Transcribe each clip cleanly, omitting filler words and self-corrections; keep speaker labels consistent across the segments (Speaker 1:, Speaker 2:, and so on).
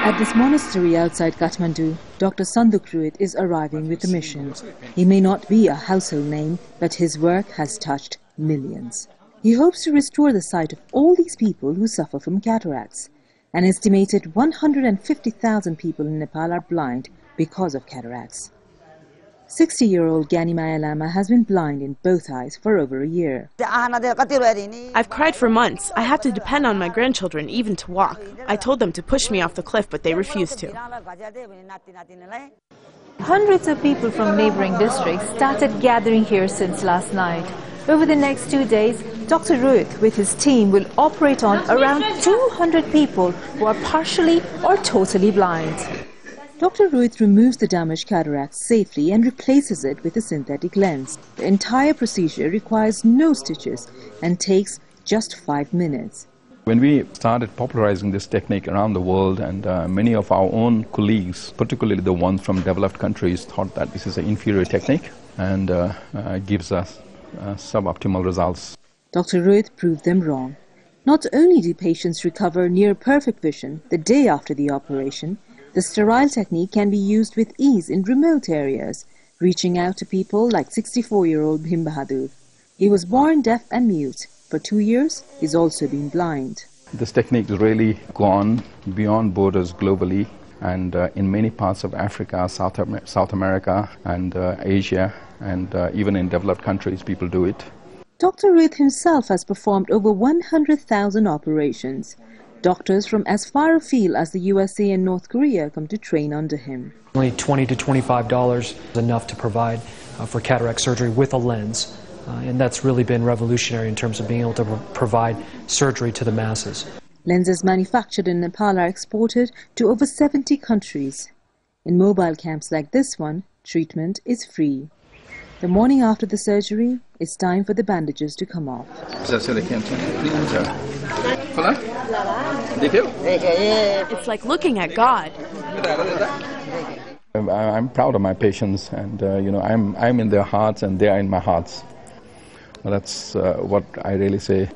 Speaker 1: At this monastery outside Kathmandu, Dr. Sandukruit is arriving with a mission. He may not be a household name, but his work has touched millions. He hopes to restore the sight of all these people who suffer from cataracts. An estimated 150,000 people in Nepal are blind because of cataracts. 60-year-old Ganimaya Lama has been blind in both eyes for over a year.
Speaker 2: I've cried for months. I have to depend on my grandchildren even to walk. I told them to push me off the cliff, but they refused to.
Speaker 3: Hundreds of people from neighboring districts started gathering here since last night. Over the next 2 days, Dr. Ruth with his team will operate on around 200 people who are partially or totally blind.
Speaker 1: Dr. Ruth removes the damaged cataract safely and replaces it with a synthetic lens. The entire procedure requires no stitches and takes just 5 minutes.
Speaker 4: When we started popularizing this technique around the world, and many of our own colleagues, particularly the ones from developed countries, thought that this is an inferior technique and gives us suboptimal results.
Speaker 1: Dr. Ruth proved them wrong. Not only do patients recover near perfect vision the day after the operation, the sterile technique can be used with ease in remote areas, reaching out to people like 64-year-old Bhim Bahadur. He was born deaf and mute. For 2 years, he's also been blind.
Speaker 4: This technique has really gone beyond borders globally, and in many parts of Africa, South America, and Asia, and even in developed countries, people do it.
Speaker 1: Dr. Ruth himself has performed over 100,000 operations. Doctors from as far afield as the USA and North Korea come to train under him.
Speaker 5: Only $20 to $25 is enough to provide for cataract surgery with a lens. And that's really been revolutionary in terms of being able to provide surgery to the masses.
Speaker 1: Lenses manufactured in Nepal are exported to over 70 countries. In mobile camps like this one, treatment is free. The morning after the surgery, it's time for the bandages to come off.
Speaker 2: It's like looking at God.
Speaker 4: I'm proud of my patients, and I'm in their hearts and they are in my hearts. Well, that's what I really say.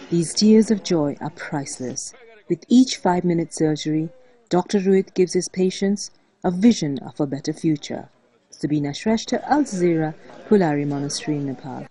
Speaker 1: These tears of joy are priceless. With each 5-minute surgery, Dr. Ruth gives his patients a vision of a better future. Sabina Shrestha, Al Jazeera, Pulari Monastery in Nepal.